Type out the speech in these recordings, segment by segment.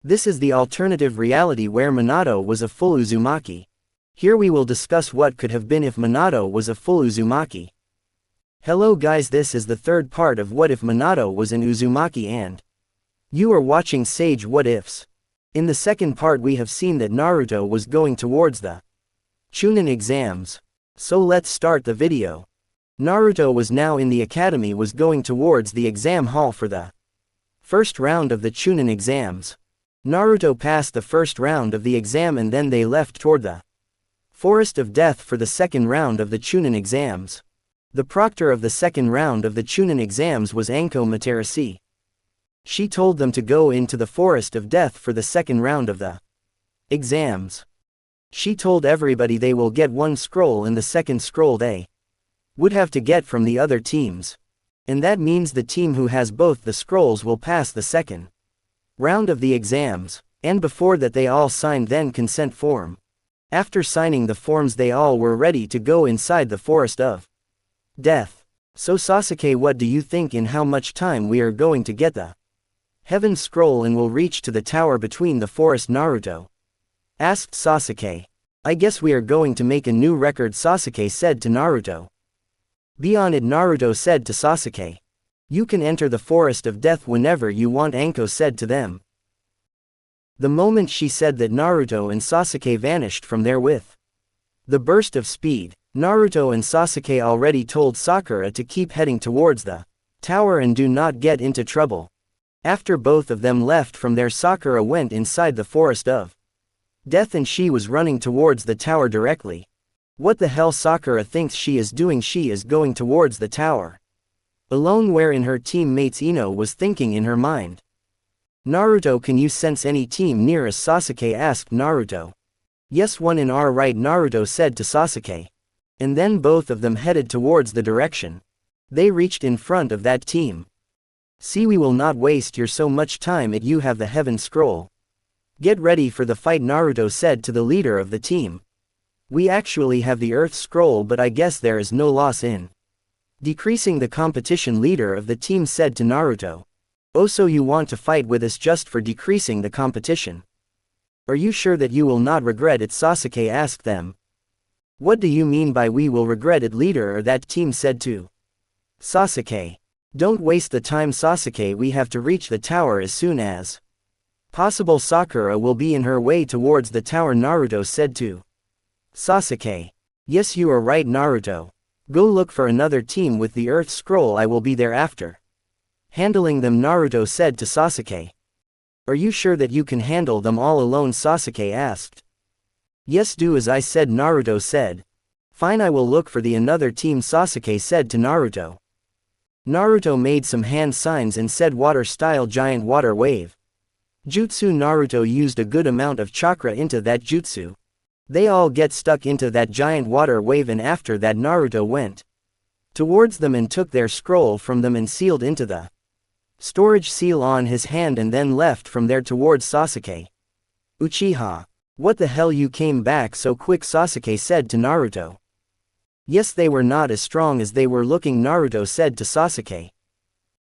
This is the alternative reality where Minato was a full Uzumaki. Here we will discuss what could have been if Minato was a full Uzumaki. Hello guys, this is the third part of What If Minato Was an Uzumaki and you are watching Sage What Ifs. In the second part we have seen that Naruto was going towards the Chunin exams. So let's start the video. Naruto was now in the academy, was going towards the exam hall for the first round of the Chunin exams. Naruto passed the first round of the exam and then they left toward the Forest of Death for the second round of the Chunin exams. The proctor of the second round of the Chunin exams was Anko Matarasi. She told them to go into the Forest of Death for the second round of the exams. She told everybody they will get one scroll, and the second scroll they would have to get from the other teams. And that means the team who has both the scrolls will pass the second round of the exams. And before that they all signed then consent form. After signing the forms they all were ready to go inside the Forest of Death. So Sasuke, what do you think in how much time we are going to get the Heaven Scroll and will reach to the tower between the forest? Naruto asked Sasuke. I guess we are going to make a new record, Sasuke said to Naruto. Be on it, Naruto said to Sasuke. You can enter the Forest of Death whenever you want, Anko said to them. The moment she said that, Naruto and Sasuke vanished from there with the burst of speed. Naruto and Sasuke already told Sakura to keep heading towards the tower and do not get into trouble. After both of them left from there, Sakura went inside the Forest of Death and she was running towards the tower directly. What the hell Sakura thinks she is doing? She is going towards the tower alone, wherein her teammates Ino was thinking in her mind. Naruto, can you sense any team near us? Sasuke asked Naruto. Yes, one in our right, Naruto said to Sasuke. And then both of them headed towards the direction. They reached in front of that team. See, we will not waste your so much time, you have the Heaven Scroll. Get ready for the fight, Naruto said to the leader of the team. We actually have the Earth Scroll, but I guess there is no loss in decreasing the competition, leader of the team said to Naruto. Oh, so you want to fight with us just for decreasing the competition? Are you sure that you will not regret it? Sasuke asked them. What do you mean by we will regret it, leader of that team said to Sasuke. Don't waste the time, Sasuke, we have to reach the tower as soon as possible. Sakura will be in her way towards the tower, Naruto said to Sasuke. Yes, you are right, Naruto. Go look for another team with the Earth Scroll, I will be there after handling them, Naruto said to Sasuke. Are you sure that you can handle them all alone? Sasuke asked. Yes, do as I said, Naruto said. Fine, I will look for the another team, Sasuke said to Naruto. Naruto made some hand signs and said water style giant water wave jutsu. Naruto used a good amount of chakra into that jutsu. They all get stuck into that giant water wave, and after that Naruto went towards them and took their scroll from them and sealed into the storage seal on his hand and then left from there towards Sasuke. Uchiha. What the hell, you came back so quick? Sasuke said to Naruto. Yes, they were not as strong as they were looking, Naruto said to Sasuke.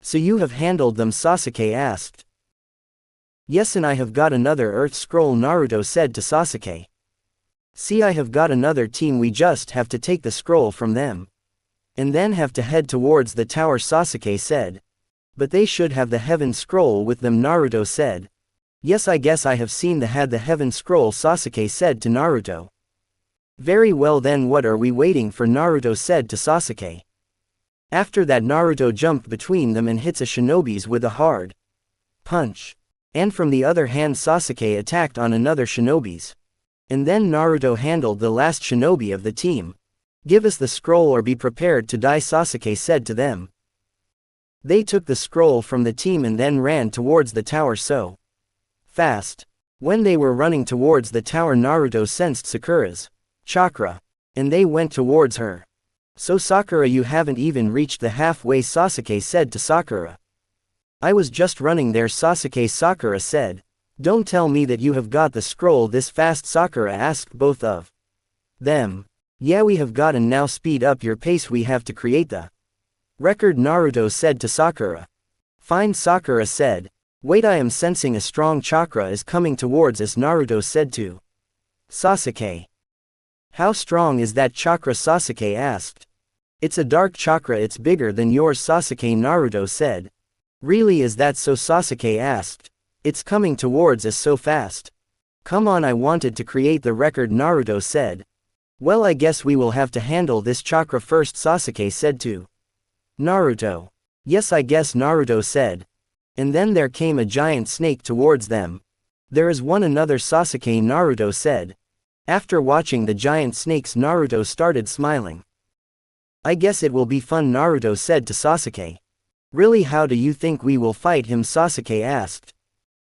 So you have handled them? Sasuke asked. Yes, and I have got another Earth Scroll, Naruto said to Sasuke. See, I have got another team, we just have to take the scroll from them and then have to head towards the tower, Sasuke said. But they should have the Heaven Scroll with them, Naruto said. Yes, I guess I have seen the Heaven Scroll, Sasuke said to Naruto. Very well then, what are we waiting for? Naruto said to Sasuke. After that Naruto jumped between them and hits a shinobi's with a hard punch. And from the other hand Sasuke attacked on another shinobi's. And then Naruto handled the last shinobi of the team. Give us the scroll or be prepared to die, Sasuke said to them. They took the scroll from the team and then ran towards the tower so fast. When they were running towards the tower, Naruto sensed Sakura's chakra, and they went towards her. So Sakura, you haven't even reached the halfway, Sasuke said to Sakura. I was just running there, Sasuke. Sakura said. Don't tell me that you have got the scroll this fast, Sakura asked both of them. Yeah, we have got, and now speed up your pace, we have to create the record, Naruto said to Sakura. Fine, Sakura said. Wait, I am sensing a strong chakra is coming towards us, Naruto said to Sasuke. How strong is that chakra? Sasuke asked. It's a dark chakra, it's bigger than yours, Sasuke, Naruto said. Really, is that so? Sasuke asked. It's coming towards us so fast. Come on, I wanted to create the record, Naruto said. Well, I guess we will have to handle this chakra first, Sasuke said to Naruto. Yes, I guess, Naruto said. And then there came a giant snake towards them. There is one another, Sasuke, Naruto said. After watching the giant snakes, Naruto started smiling. I guess it will be fun, Naruto said to Sasuke. Really, how do you think we will fight him? Sasuke asked.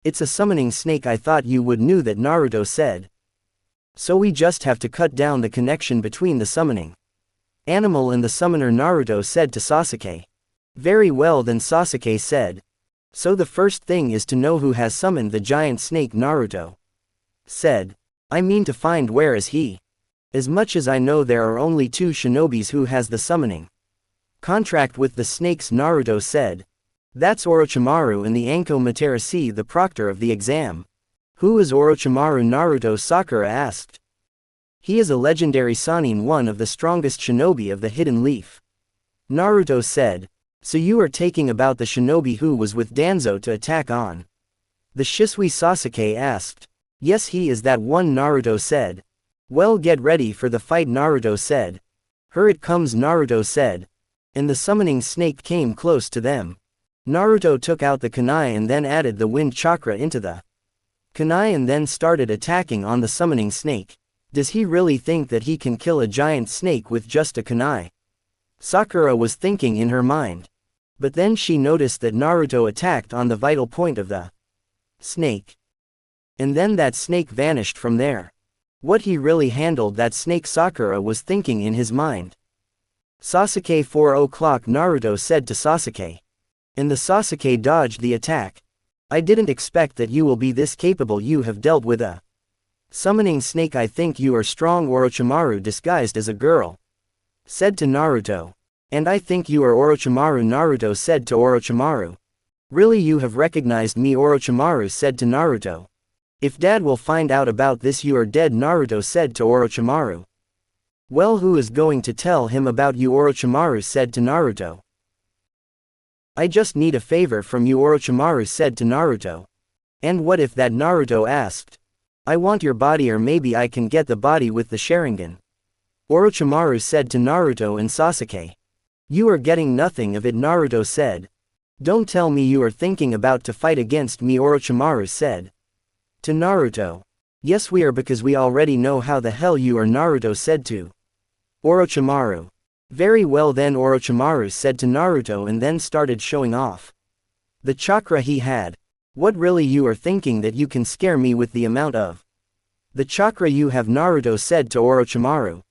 It's a summoning snake, I thought you would knew that, Naruto said. So we just have to cut down the connection between the summoning animal and the summoner, Naruto said to Sasuke. Very well then, Sasuke said. So the first thing is to know who has summoned the giant snake, Naruto said. I mean to find where is he. As much as I know, there are only 2 shinobis who has the summoning contract with the snakes, Naruto said. That's Orochimaru and the Anko Materasi, the proctor of the exam. Who is Orochimaru? Naruto Sakura asked. He is a legendary Sannin, one of the strongest shinobi of the Hidden Leaf. Naruto said. So you are taking about the shinobi who was with Danzo to attack on the Shisui? Sasuke asked. Yes, he is that one, Naruto said. Well, get ready for the fight, Naruto said. Here it comes, Naruto said. And the summoning snake came close to them. Naruto took out the kunai and then added the wind chakra into the kunai and then started attacking on the summoning snake. Does he really think that he can kill a giant snake with just a kunai? Sakura was thinking in her mind. But then she noticed that Naruto attacked on the vital point of the snake. And then that snake vanished from there. What, he really handled that snake? Sakura was thinking in his mind. Sasuke, 4 o'clock, Naruto said to Sasuke. And the Sasuke dodged the attack. I didn't expect that you will be this capable. You have dealt with a summoning snake. I think you are strong. Orochimaru disguised as a girl said to Naruto. And I think you are Orochimaru, Naruto said to Orochimaru. Really, you have recognized me? Orochimaru said to Naruto. If Dad will find out about this, you are dead, Naruto said to Orochimaru. Well, who is going to tell him about you? Orochimaru said to Naruto. I just need a favor from you, Orochimaru said to Naruto. And what if that? Naruto asked. I want your body, or maybe I can get the body with the Sharingan. Orochimaru said to Naruto and Sasuke. You are getting nothing of it, Naruto said. Don't tell me you are thinking about to fight against me, Orochimaru said to Naruto. Yes, we are, because we already know how the hell you are, Naruto said to Orochimaru. Very well then, Orochimaru said to Naruto and then started showing off the chakra he had. What, really, you are thinking that you can scare me with the amount of the chakra you have? Naruto said to Orochimaru.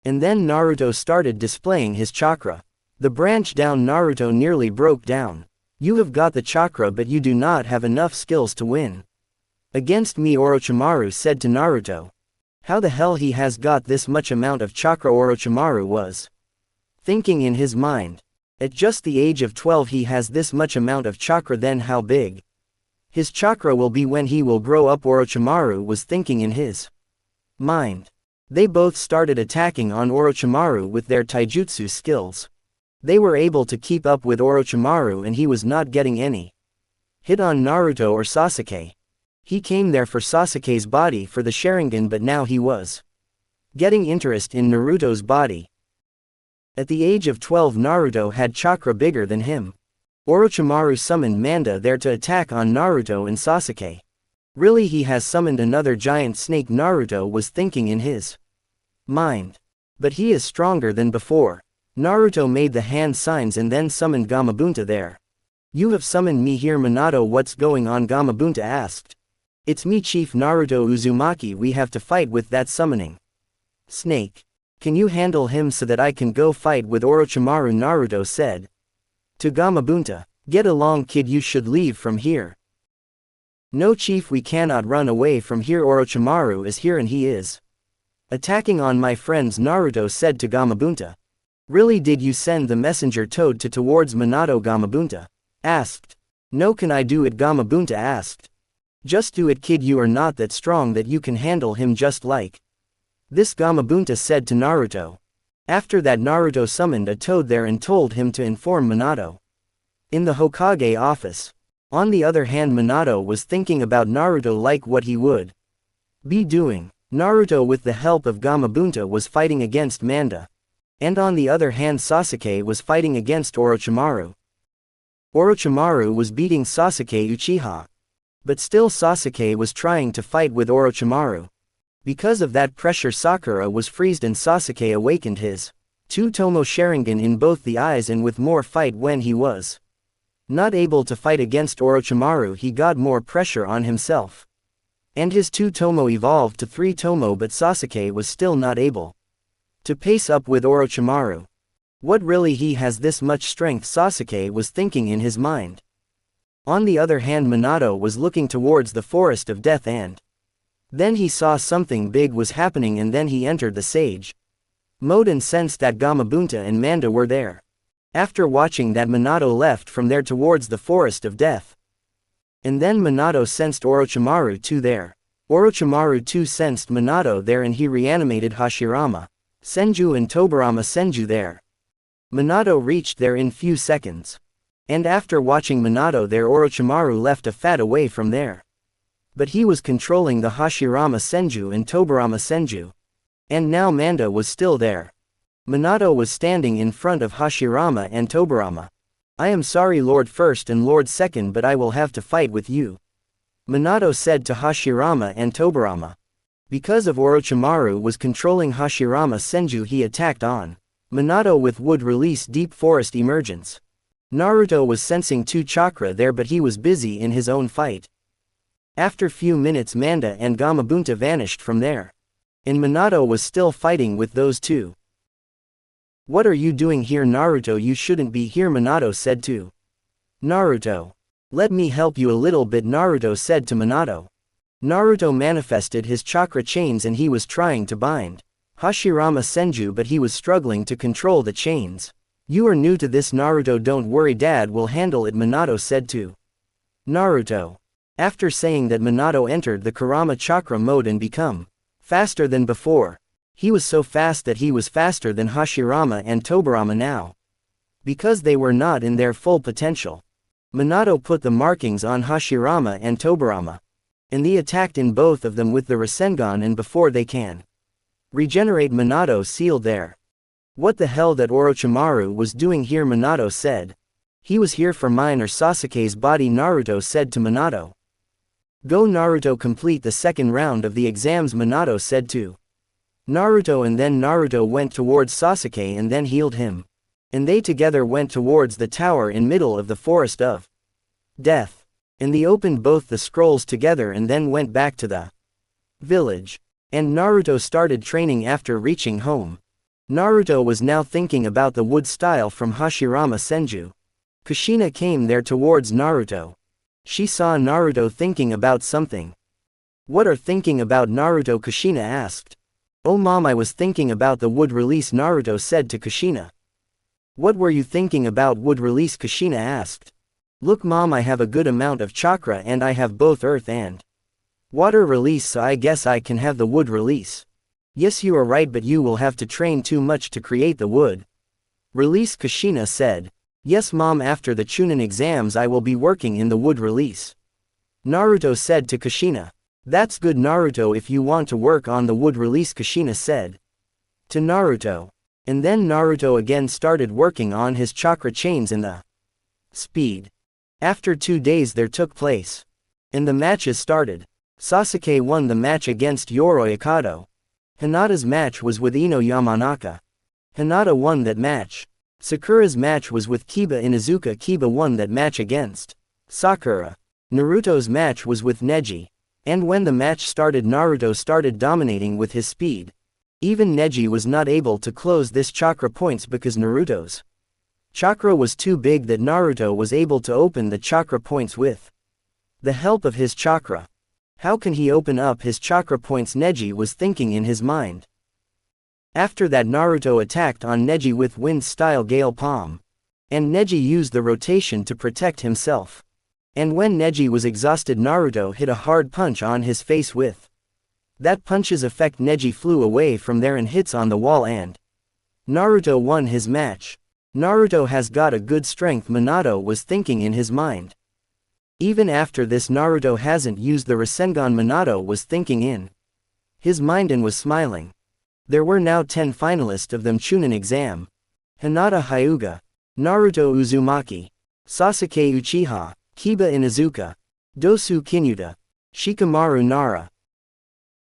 And then Naruto started displaying his chakra. The branch down, Naruto nearly broke down. You have got the chakra, but you do not have enough skills to win against me, Orochimaru said to Naruto. How the hell he has got this much amount of chakra? Orochimaru was thinking in his mind. At just the age of 12 he has this much amount of chakra, then how big his chakra will be when he will grow up? Orochimaru was thinking in his mind. They both started attacking on Orochimaru with their taijutsu skills. They were able to keep up with Orochimaru and he was not getting any hit on Naruto or Sasuke. He came there for Sasuke's body for the Sharingan, but now he was getting interest in Naruto's body. At the age of 12 Naruto had chakra bigger than him. Orochimaru summoned Manda there to attack on Naruto and Sasuke. Really, he has summoned another giant snake, Naruto was thinking in his mind. But he is stronger than before. Naruto made the hand signs and then summoned Gamabunta there. You have summoned me here, Minato. What's going on? Gamabunta asked. It's me, Chief Naruto Uzumaki. We have to fight with that summoning snake. Can you handle him so that I can go fight with Orochimaru? Naruto said to Gamabunta. Get along, kid, you should leave from here. No, Chief, we cannot run away from here. Orochimaru is here and he is attacking on my friends, Naruto said to Gamabunta. Really, did you send the messenger toad towards Minato? Gamabunta asked. No, can I do it? Gamabunta asked. Just do it, kid, you are not that strong that you can handle him just like this, Gamabunta said to Naruto. After that, Naruto summoned a toad there and told him to inform Minato. In the Hokage office. On the other hand, Minato was thinking about Naruto like what he would be doing. Naruto, with the help of Gamabunta, was fighting against Manda. And on the other hand, Sasuke was fighting against Orochimaru. Orochimaru was beating Sasuke Uchiha. But still Sasuke was trying to fight with Orochimaru. Because of that pressure, Sakura was freezed and Sasuke awakened his two-tomo Sharingan in both the eyes, and with more fight when he was not able to fight against Orochimaru, he got more pressure on himself. And his two-tomo evolved to three-tomo, but Sasuke was still not able to pace up with Orochimaru. What, really, he has this much strength? Sasuke was thinking in his mind. On the other hand, Minato was looking towards the forest of death, and then he saw something big was happening, and then he entered the sage mode and sensed that Gamabunta and Manda were there. After watching that, Minato left from there towards the forest of death. And then Minato sensed Orochimaru too there. Orochimaru too sensed Minato there, and he reanimated Hashirama Senju and Tobirama Senju there. Minato reached there in few seconds. And after watching Minato there, Orochimaru left a fat away from there. But he was controlling the Hashirama Senju and Tobirama Senju. And now Manda was still there. Minato was standing in front of Hashirama and Tobirama. I am sorry, Lord First and Lord Second, but I will have to fight with you, Minato said to Hashirama and Tobirama. Because of Orochimaru was controlling Hashirama Senju, he attacked on Minato with would release deep forest emergence. Naruto was sensing two chakra there, but he was busy in his own fight. After few minutes, Manda and Gamabunta vanished from there. And Minato was still fighting with those two. What are you doing here, Naruto? You shouldn't be here, Minato said to Naruto. Let me help you a little bit, Naruto said to Minato. Naruto manifested his chakra chains and he was trying to bind Hashirama Senju, but he was struggling to control the chains. You are new to this, Naruto. Don't worry, Dad will handle it, Minato said to Naruto. After saying that, Minato entered the Kurama chakra mode and become faster than before. He was so fast that he was faster than Hashirama and Tobirama now. Because they were not in their full potential. Minato put the markings on Hashirama and Tobirama. And they attacked in both of them with the Rasengan, and before they can regenerate, Minato sealed there. What the hell that Orochimaru was doing here, Minato said. He was here for mine or Sasuke's body, Naruto said to Minato. Go, Naruto, complete the second round of the exams, Minato said to Naruto, and then Naruto went towards Sasuke and then healed him. And they together went towards the tower in middle of the forest of death. And they opened both the scrolls together and then went back to the village. And Naruto started training after reaching home. Naruto was now thinking about the wood style from Hashirama Senju. Kushina came there towards Naruto. She saw Naruto thinking about something. What are thinking about, Naruto? Kushina asked. Oh mom, I was thinking about the wood release, Naruto said to Kushina. What were you thinking about, wood release? Kushina asked. Look mom, I have a good amount of chakra and I have both earth and water release, so I guess I can have the wood release. Yes, you are right, but you will have to train too much to create the wood release, Kushina said. Yes mom, after the Chunin exams I will be working in the wood release, Naruto said to Kushina. That's good, Naruto, if you want to work on the wood release, Kushina said to Naruto. And then Naruto again started working on his chakra chains and the speed. After 2 days there took place. And the matches started. Sasuke won the match against Yoroi Akado. Hinata's match was with Ino Yamanaka. Hinata won that match. Sakura's match was with Kiba Inuzuka. Kiba won that match against Sakura. Naruto's match was with Neji. And when the match started, Naruto started dominating with his speed. Even Neji was not able to close this chakra points because Naruto's chakra was too big that Naruto was able to open the chakra points with the help of his chakra. How can he open up his chakra points? Neji was thinking in his mind. After that, Naruto attacked on Neji with wind style gale palm. And Neji used the rotation to protect himself. And when Neji was exhausted, Naruto hit a hard punch on his face with. That punch's effect, Neji flew away from there and hits on the wall, and Naruto won his match. Naruto has got a good strength, Minato was thinking in his mind. Even after this, Naruto hasn't used the Rasengan, Minato was thinking in his mind and was smiling. There were now 10 finalists of the Chunin exam. Hinata Hyuga, Naruto Uzumaki, Sasuke Uchiha, Kiba Inuzuka, Dosu Kinyuta, Shikamaru Nara,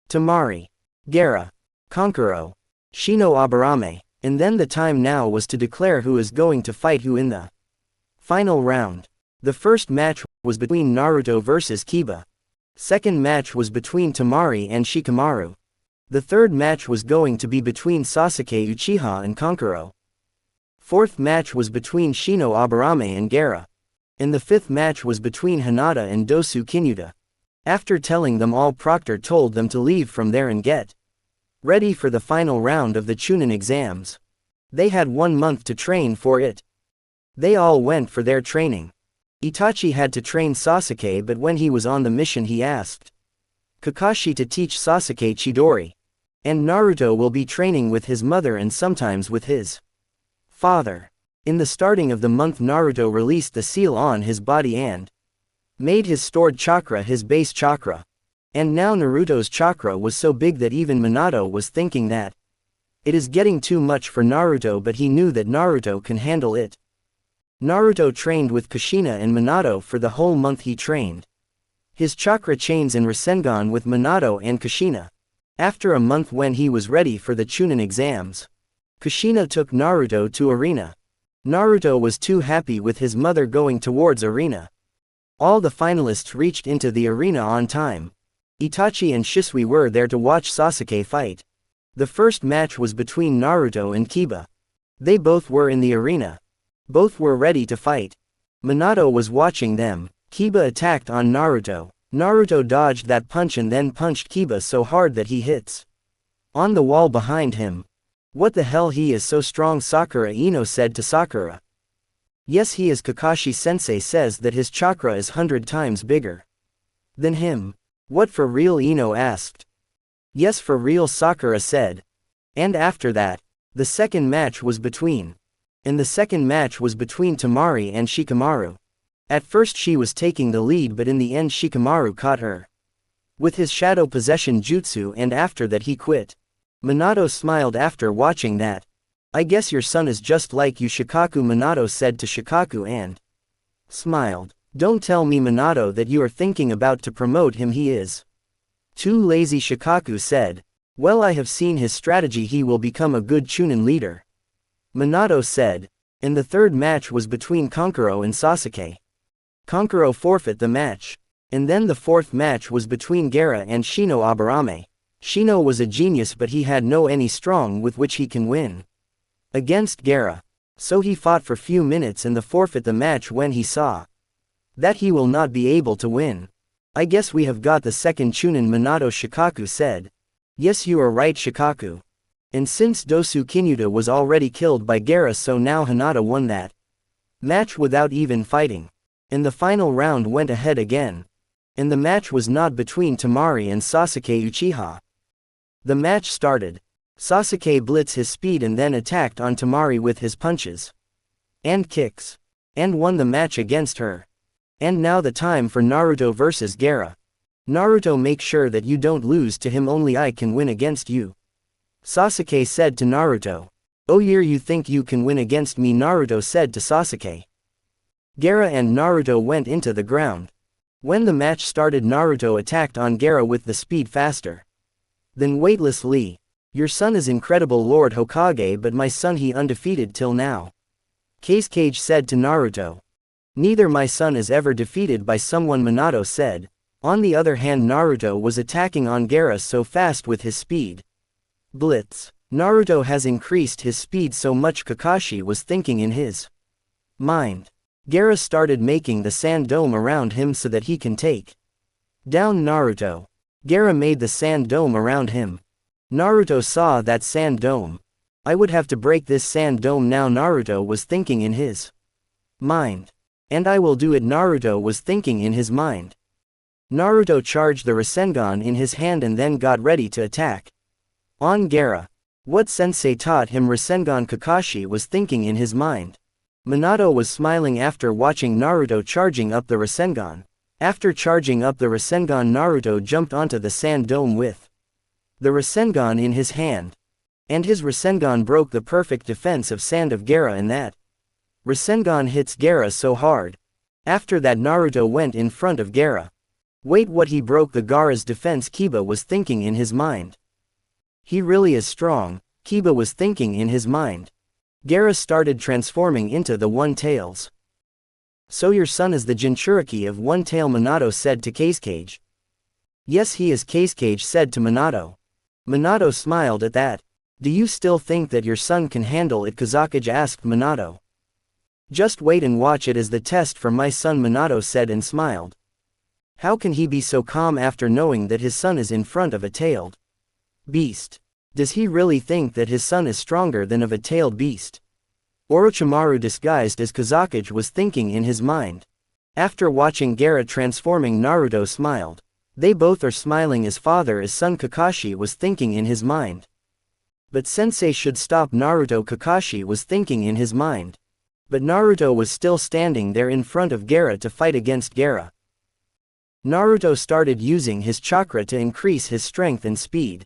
Temari, Gaara, Kankuro, Shino Aburame, and then the time now was to declare who is going to fight who in the final round. The first match was between Naruto versus Kiba. Second match was between Temari and Shikamaru. The third match was going to be between Sasuke Uchiha and Kankuro. Fourth match was between Shino Aburame and Gaara. And the fifth match was between Hinata and Dosu Kinyuta. After telling them all, Proctor told them to leave from there and get ready for the final round of the Chunin exams. They had 1 month to train for it. They all went for their training. Itachi had to train Sasuke, but when he was on the mission he asked Kakashi to teach Sasuke Chidori. And Naruto will be training with his mother and sometimes with his father. In the starting of the month, Naruto released the seal on his body and made his stored chakra his base chakra. And now Naruto's chakra was so big that even Minato was thinking that it is getting too much for Naruto, but he knew that Naruto can handle it. Naruto trained with Kushina and Minato for the whole month. He trained his chakra chains and Rasengan with Minato and Kushina. After a month, when he was ready for the Chunin exams, Kushina took Naruto to arena. Naruto was too happy with his mother going towards arena. All the finalists reached into the arena on time. Itachi and Shisui were there to watch Sasuke fight. The first match was between Naruto and Kiba. They both were in the arena. Both were ready to fight. Minato was watching them. Kiba attacked on Naruto. Naruto dodged that punch and then punched Kiba so hard that he hits on the wall behind him. What the hell, he is so strong, Sakura Ino said to Sakura. Yes, he is. Kakashi sensei says that his chakra is 100 times bigger than him. What, for real? Ino asked. Yes, for real, Sakura said. And after that, the second match was between Temari and Shikamaru. At first she was taking the lead, but in the end Shikamaru caught her with his shadow possession jutsu, and after that he quit. Minato smiled after watching that. I guess your son is just like you, Shikaku, Minato said to Shikaku and smiled. Don't tell me, Minato, that you are thinking about to promote him. He is too lazy, Shikaku said. Well, I have seen his strategy. He will become a good Chunin leader, Minato said. And the third match was between Kankuro and Sasuke. Kankuro forfeit the match. And then the fourth match was between Gaara and Shino Aburame. Shino was a genius, but he had no any strong with which he can win against Gaara. So he fought for few minutes and forfeit the match when he saw that he will not be able to win. I guess we have got the second Chunin, Minato, Shikaku said. Yes, you are right, Shikaku. And since Dosu Kinyuta was already killed by Gaara, so now Hinata won that match without even fighting. And the final round went ahead again. And the match was not between Temari and Sasuke Uchiha. The match started. Sasuke blitzed his speed and then attacked on Temari with his punches and kicks, and won the match against her. And now the time for Naruto versus Gaara. Naruto, make sure that you don't lose to him, only I can win against you, Sasuke said to Naruto. Oh yeah, you think you can win against me? Naruto said to Sasuke. Gaara and Naruto went into the ground. When the match started, Naruto attacked on Gaara with the speed faster than weightlessly. Your son is incredible, Lord Hokage, but my son, he undefeated till now, Kazekage said to Naruto. Neither my son is ever defeated by someone, Minato said. On the other hand, Naruto was attacking on Gaara so fast with his speed blitz. Naruto has increased his speed so much, Kakashi was thinking in his mind. Gaara started making the sand dome around him so that he can take down Naruto. Gaara made the sand dome around him. Naruto saw that sand dome. I would have to break this sand dome now, Naruto was thinking in his mind. And I will do it, Naruto was thinking in his mind. Naruto charged the Rasengan in his hand and then got ready to attack on Gaara. What sensei taught him Rasengan? Kakashi was thinking in his mind. Minato was smiling after watching Naruto charging up the Rasengan. After charging up the Rasengan, Naruto jumped onto the sand dome with the Rasengan in his hand. And his Rasengan broke the perfect defense of sand of Gaara, and that Rasengan hits Gaara so hard. After that, Naruto went in front of Gaara. Wait, what? He broke the Gaara's defense? Kiba was thinking in his mind. He really is strong, Kiba was thinking in his mind. Gaara started transforming into the One-Tails. So your son is the Jinchuriki of One-Tail, Minato said to Kazekage. Yes, he is, Kazekage said to Minato. Minato smiled at that. Do you still think that your son can handle it? Kazekage asked Minato. Just wait and watch, it is the test for my son, Minato said and smiled. How can he be so calm after knowing that his son is in front of a tailed beast? Does he really think that his son is stronger than of a tailed beast? Orochimaru disguised as Kazekage was thinking in his mind. After watching Gaara transforming, Naruto smiled. They both are smiling as father as son, Kakashi was thinking in his mind. But sensei should stop Naruto, Kakashi was thinking in his mind. But Naruto was still standing there in front of Gaara to fight against Gaara. Naruto started using his chakra to increase his strength and speed.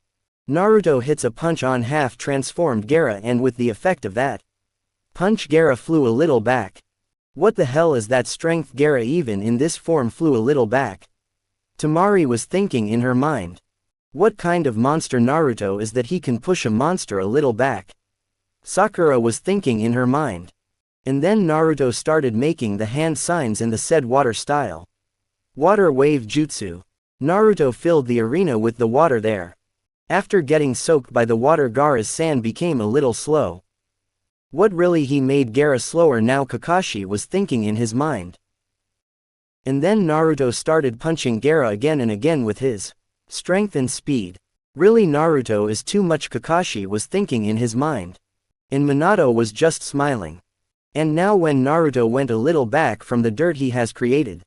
Naruto hits a punch on half-transformed Gaara, and with the effect of that punch, Gaara flew a little back. What the hell is that strength? Gaara even in this form flew a little back. Temari was thinking in her mind. What kind of monster Naruto is that he can push a monster a little back? Sakura was thinking in her mind. And then Naruto started making the hand signs in the said water style. Water wave jutsu. Naruto filled the arena with the water there. After getting soaked by the water, Gaara's sand became a little slow. What really? He made Gaara slower now, Kakashi was thinking in his mind. And then Naruto started punching Gaara again and again with his strength and speed. Really, Naruto is too much, Kakashi was thinking in his mind. And Minato was just smiling. And now when Naruto went a little back from the dirt he has created.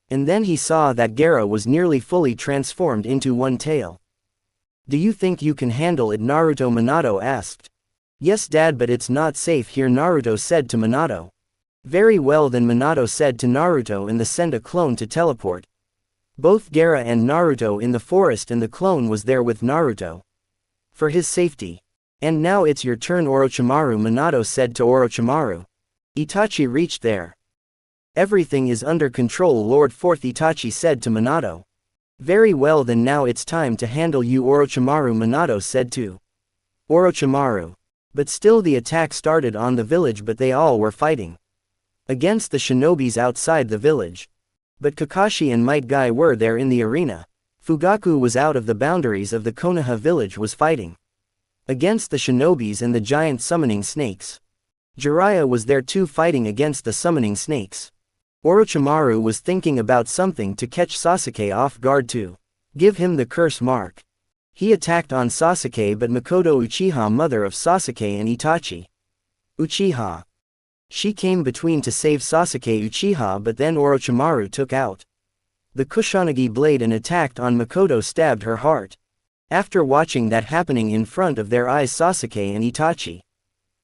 And then he saw that Gaara was nearly fully transformed into one tail. Do you think you can handle it, Naruto? Minato asked. Yes, Dad, but it's not safe here, Naruto said to Minato. Very well then, Minato said to Naruto, and send a clone to teleport both Gaara and Naruto in the forest, and the clone was there with Naruto for his safety. And now it's your turn, Orochimaru, Minato said to Orochimaru. Itachi reached there. Everything is under control, Lord Fourth, Itachi said to Minato. Very well then, now it's time to handle you, Orochimaru, Minato said to Orochimaru. But still the attack started on the village, but they all were fighting against the shinobis outside the village. But Kakashi and Might Guy were there in the arena. Fugaku was out of the boundaries of the Konoha village, was fighting against the shinobis and the giant summoning snakes. Jiraiya was there too, fighting against the summoning snakes. Orochimaru was thinking about something to catch Sasuke off guard, to give him the curse mark. He attacked on Sasuke, but Makoto Uchiha, mother of Sasuke and Itachi Uchiha, she came between to save Sasuke Uchiha, but then Orochimaru took out the Kusanagi blade and attacked on Makoto, stabbed her heart. After watching that happening in front of their eyes, Sasuke and Itachi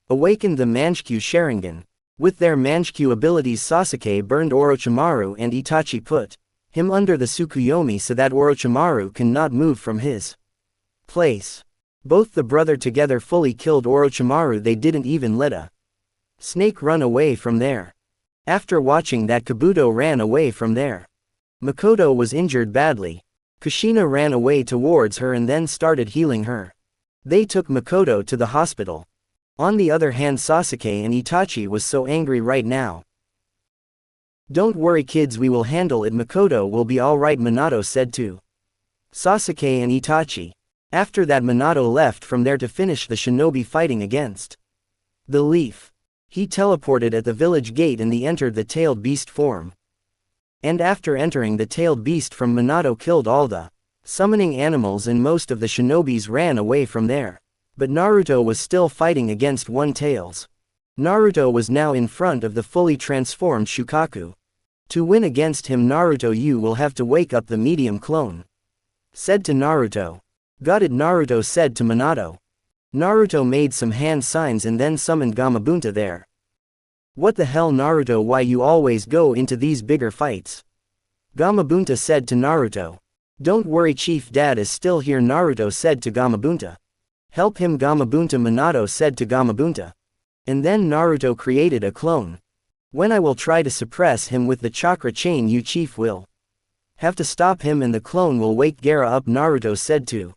awakened the Manchikyu Sharingan. With their Manchikyu abilities, Sasuke burned Orochimaru and Itachi put him under the Tsukuyomi so that Orochimaru cannot move from his place. Both the brother together fully killed Orochimaru. They didn't even let a snake run away from there. After watching that, Kabuto ran away from there. Makoto was injured badly. Kushina ran away towards her and then started healing her. They took Makoto to the hospital. On the other hand, Sasuke and Itachi was so angry right now. Don't worry kids, we will handle it, Makoto will be alright, Minato said to Sasuke and Itachi. After that, Minato left from there to finish the shinobi fighting against the leaf. He teleported at the village gate and entered the tailed beast form. And after entering the tailed beast from, Minato killed all the summoning animals and most of the shinobis ran away from there. But Naruto was still fighting against One-Tails. Naruto was now in front of the fully transformed Shukaku. To win against him, Naruto, you will have to wake up the medium clone. Said to Naruto. Got it, Naruto said to Minato. Naruto made some hand signs and then summoned Gamabunta there. What the hell, Naruto, why you always go into these bigger fights? Gamabunta said to Naruto. Don't worry, Chief, Dad is still here, Naruto said to Gamabunta. Help him, Gamabunta, Minato said to Gamabunta. And then Naruto created a clone. When I will try to suppress him with the chakra chain, you, Chief, will have to stop him and the clone will wake Gaara up, Naruto said to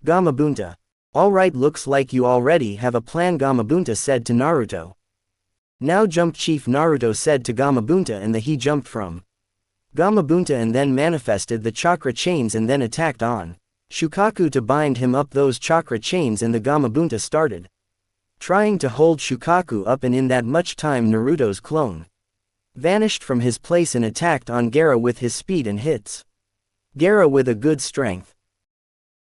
Gamabunta. Alright, looks like you already have a plan, Gamabunta said to Naruto. Now jump, Chief, Naruto said to Gamabunta, and he jumped from Gamabunta and then manifested the chakra chains and then attacked on Shukaku to bind him up those chakra chains, and the Gamabunta started trying to hold Shukaku up, and in that much time Naruto's clone vanished from his place and attacked on Gaara with his speed and hits Gaara with a good strength.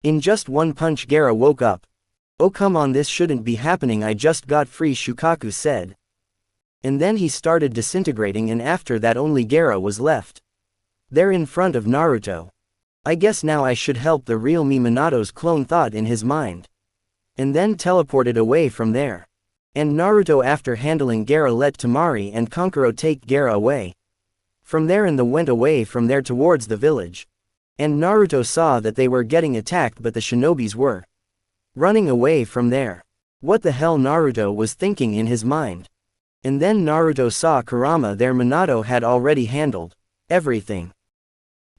In just one punch Gaara woke up. Oh come on, this shouldn't be happening, I just got free, Shukaku said. And then he started disintegrating, and after that only Gaara was left there in front of Naruto. I guess now I should help the real me, Minato's clone thought in his mind. And then teleported away from there. And Naruto, after handling Gaara, let Temari and Kankuro take Gaara away from there and went away from there towards the village. And Naruto saw that they were getting attacked, but the shinobis were running away from there. What the hell, Naruto was thinking in his mind. And then Naruto saw Kurama there. Minato had already handled everything.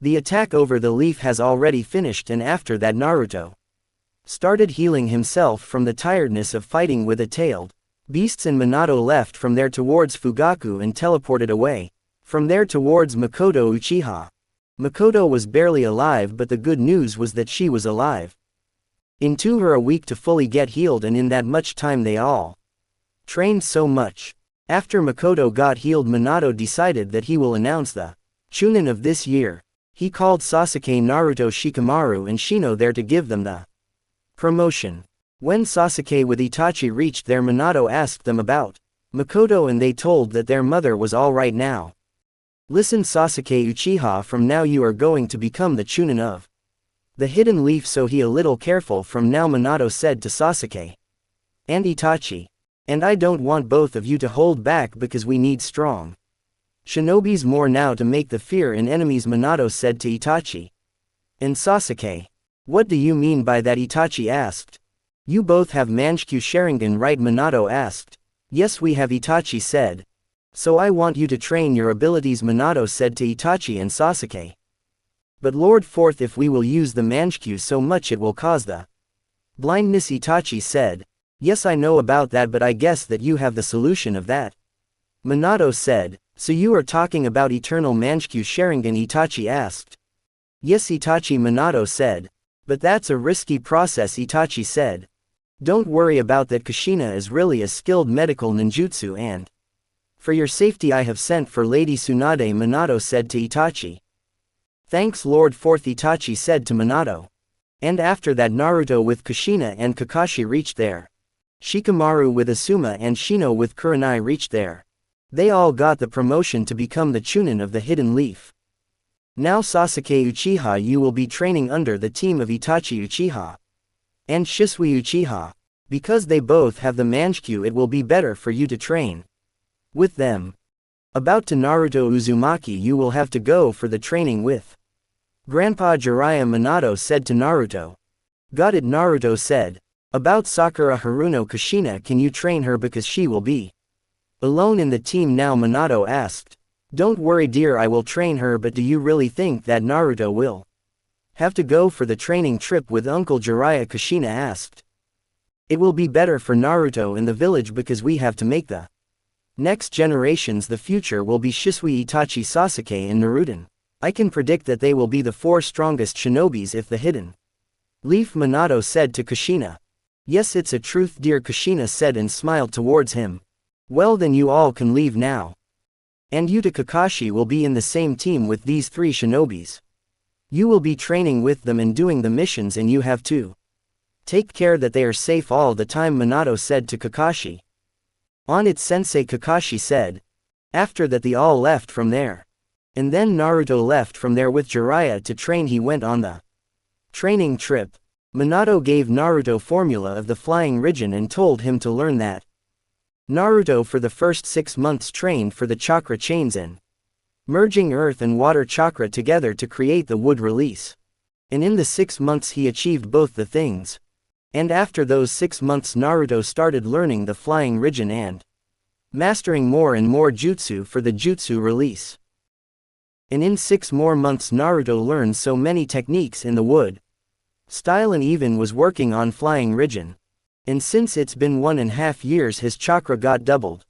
The attack over the leaf has already finished, and after that Naruto started healing himself from the tiredness of fighting with a tailed beasts, and Minato left from there towards Fugaku and teleported away from there towards Makoto Uchiha. Makoto was barely alive, but the good news was that she was alive. It took her a week to fully get healed, and in that much time they all trained so much. After Makoto got healed, Minato decided that he will announce the Chunin of this year. He called Sasuke, Naruto, Shikamaru and Shino there to give them the promotion. When Sasuke with Itachi reached there, Minato asked them about Makoto, and they told that their mother was all right now. Listen, Sasuke Uchiha, from now you are going to become the Chunin of the hidden leaf, so he a little careful from now, Minato said to Sasuke and Itachi. And I don't want both of you to hold back, because we need strong shinobis more now to make the fear in enemies, Minato said to Itachi and Sasuke. What do you mean by that, Itachi asked. You both have Manchikyu Sharingan, right, Minato asked. Yes, we have, Itachi said. So I want you to train your abilities, Minato said to Itachi and Sasuke. But Lord Fourth, if we will use the Manchikyu so much it will cause the blindness, Itachi said. Yes, I know about that, but I guess that you have the solution of that, Minato said. So you are talking about eternal Manchikyu Sharingan, Itachi asked. Yes, Itachi, Minato said. But that's a risky process, Itachi said. Don't worry about that, Kushina is really a skilled medical ninjutsu, and for your safety I have sent for Lady Tsunade, Minato said to Itachi. Thanks, Lord Fourth, Itachi said to Minato. And after that Naruto with Kushina and Kakashi reached there. Shikamaru with Asuma and Shino with Kurenai reached there. They all got the promotion to become the Chunin of the Hidden Leaf. Now Sasuke Uchiha, you will be training under the team of Itachi Uchiha and Shisui Uchiha. Because they both have the Manchikyu, it will be better for you to train with them. About to Naruto Uzumaki, you will have to go for the training with Grandpa Jiraiya, Minato said to Naruto. Got it, Naruto said. About Sakura Haruno Kushina, can you train her, because she will be alone in the team now, Minato asked. Don't worry dear, I will train her, but do you really think that Naruto will have to go for the training trip with Uncle Jiraiya, Kushina asked. It will be better for Naruto in the village, because we have to make the next generations. The future will be Shisui, Itachi, Sasuke and Naruto. I can predict that they will be the 4 strongest shinobis if the hidden leaf, Minato said to Kushina. Yes, it's a truth dear, Kushina said and smiled towards him. Well then you all can leave now. And you to Kakashi will be in the same team with these 3 shinobis. You will be training with them and doing the missions, and you have to take care that they are safe all the time, Minato said to Kakashi. On it Sensei Kakashi said. After that they all left from there. And then Naruto left from there with Jiraiya to train. He went on the training trip. Minato gave Naruto formula of the flying Rijin and told him to learn that. Naruto for the first 6 months trained for the chakra chains in merging earth and water chakra together to create the wood release. And in the 6 months he achieved both the things. And after those 6 months Naruto started learning the flying Rijin and mastering more and more jutsu for the jutsu release. And in 6 more months Naruto learned so many techniques in the wood style and even was working on flying Rijin. And since it's been 1.5 years his chakra got doubled.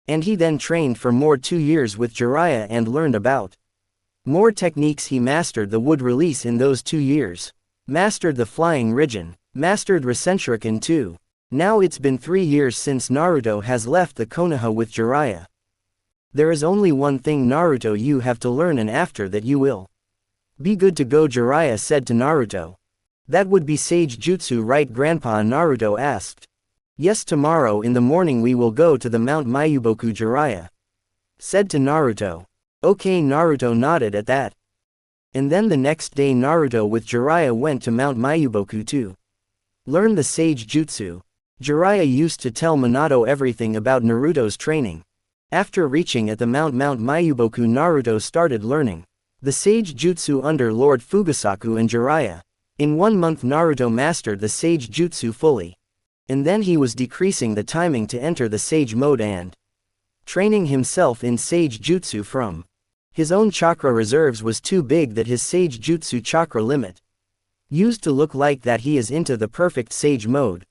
And he then trained for more 2 years with Jiraiya and learned about more techniques. He mastered the wood release in those 2 years. Mastered the flying Rijin. Mastered Rasenshuriken too. Now it's been 3 years since Naruto has left the Konoha with Jiraiya. There is only one thing Naruto you have to learn, and after that you will be good to go, Jiraiya said to Naruto. That would be Sage Jutsu, right Grandpa? Naruto asked. Yes, tomorrow in the morning we will go to the Mount Mayuboku, Jiraiya said to Naruto. Okay, Naruto nodded at that. And then the next day Naruto with Jiraiya went to Mount Mayuboku to learn the Sage Jutsu. Jiraiya used to tell Minato everything about Naruto's training. After reaching at the Mount Mayuboku, Naruto started learning the Sage Jutsu under Lord Fugasaku and Jiraiya. In 1 month Naruto mastered the Sage Jutsu fully. And then he was decreasing the timing to enter the Sage mode and training himself in Sage Jutsu from his own chakra reserves was too big that his Sage Jutsu chakra limit used to look like that he is into the perfect Sage mode.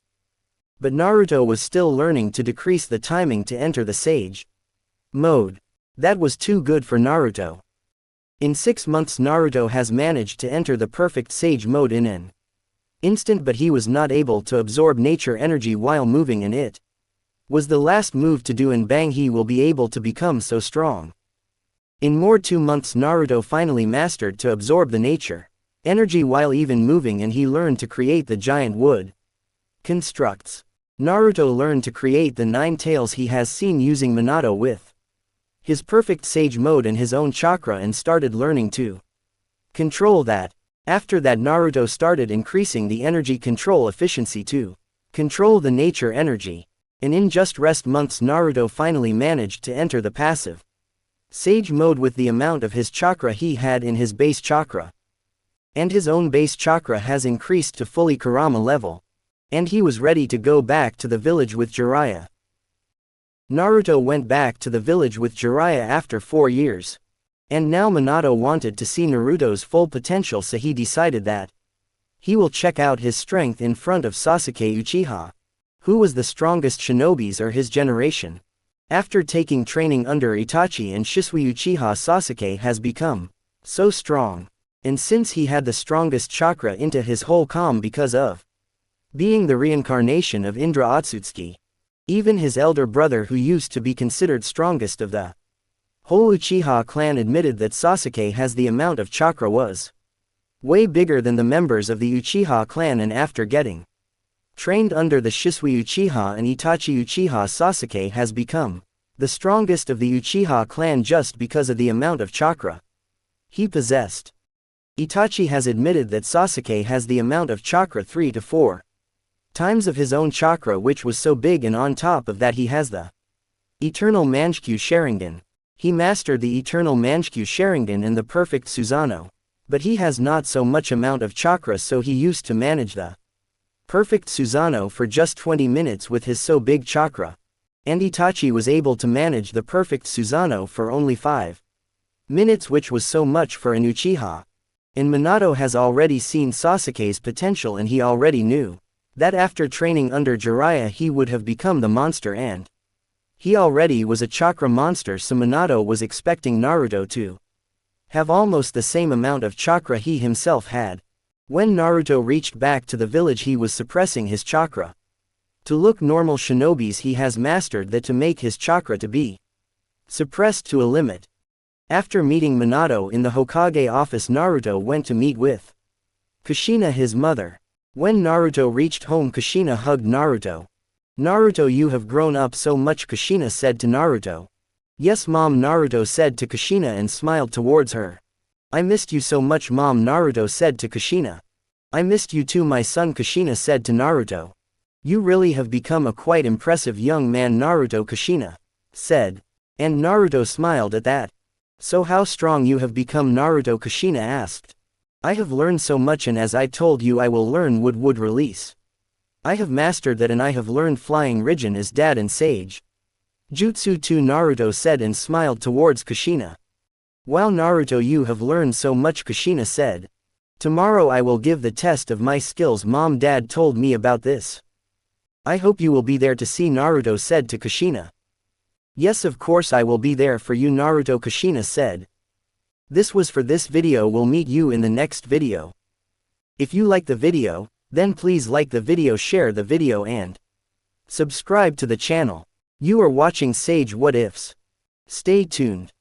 But Naruto was still learning to decrease the timing to enter the Sage mode. That was too good for Naruto. In 6 months Naruto has managed to enter the perfect Sage mode in an instant, but he was not able to absorb nature energy while moving, and it was the last move to do, and bang, he will be able to become so strong. In more 2 months Naruto finally mastered to absorb the nature energy while even moving, and he learned to create the giant wood constructs. Naruto learned to create the 9 tails he has seen using Minato with his perfect Sage mode and his own chakra, and started learning to control that. After that Naruto started increasing the energy control efficiency to control the nature energy. And in just rest months Naruto finally managed to enter the passive Sage mode with the amount of his chakra he had in his base chakra. And his own base chakra has increased to fully Kurama level. And he was ready to go back to the village with Jiraiya. Naruto went back to the village with Jiraiya after 4 years. And now Minato wanted to see Naruto's full potential, so he decided that he will check out his strength in front of Sasuke Uchiha, who was the strongest shinobis of his generation. After taking training under Itachi and Shisui, Uchiha Sasuke has become so strong. And since he had the strongest chakra into his whole calm because of being the reincarnation of Indra Otsutsuki, even his elder brother, who used to be considered strongest of the whole Uchiha clan, admitted that Sasuke has the amount of chakra was way bigger than the members of the Uchiha clan, and after getting trained under the Shisui Uchiha and Itachi Uchiha, Sasuke has become the strongest of the Uchiha clan just because of the amount of chakra he possessed. Itachi has admitted that Sasuke has the amount of chakra 3 to 4 times of his own chakra, which was so big, and on top of that he has the Eternal Mangekyou Sharingan. He mastered the Eternal Mangekyou Sharingan and the perfect Susanoo. But he has not so much amount of chakra, so he used to manage the perfect Susanoo for just 20 minutes with his so big chakra. And Itachi was able to manage the perfect Susanoo for only 5 minutes, which was so much for an Uchiha. And Minato has already seen Sasuke's potential, and he already knew that after training under Jiraiya he would have become the monster, and he already was a chakra monster, so Minato was expecting Naruto to have almost the same amount of chakra he himself had. When Naruto reached back to the village he was suppressing his chakra to look normal shinobis. He has mastered that to make his chakra to be suppressed to a limit. After meeting Minato in the Hokage office, Naruto went to meet with Kushina, his mother. When Naruto reached home, Kushina hugged Naruto. Naruto, you have grown up so much, Kushina said to Naruto. Yes mom, Naruto said to Kushina and smiled towards her. I missed you so much mom, Naruto said to Kushina. I missed you too my son, Kushina said to Naruto. You really have become a quite impressive young man, Naruto, Kushina said. And Naruto smiled at that. So how strong you have become, Naruto, Kushina asked. I have learned so much, and as I told you I will learn wood release. I have mastered that, and I have learned flying Rijin is dad and sage. Jutsu too, Naruto said and smiled towards Kushina. Wow Naruto, you have learned so much, Kushina said. Tomorrow I will give the test of my skills, mom dad told me about this. I hope you will be there to see, Naruto said to Kushina. Yes of course I will be there for you, Naruto, Kushina said. This was for this video, we'll meet you in the next video. If you like the video, then please like the video, share the video and subscribe to the channel. You are watching Sage What Ifs. Stay tuned.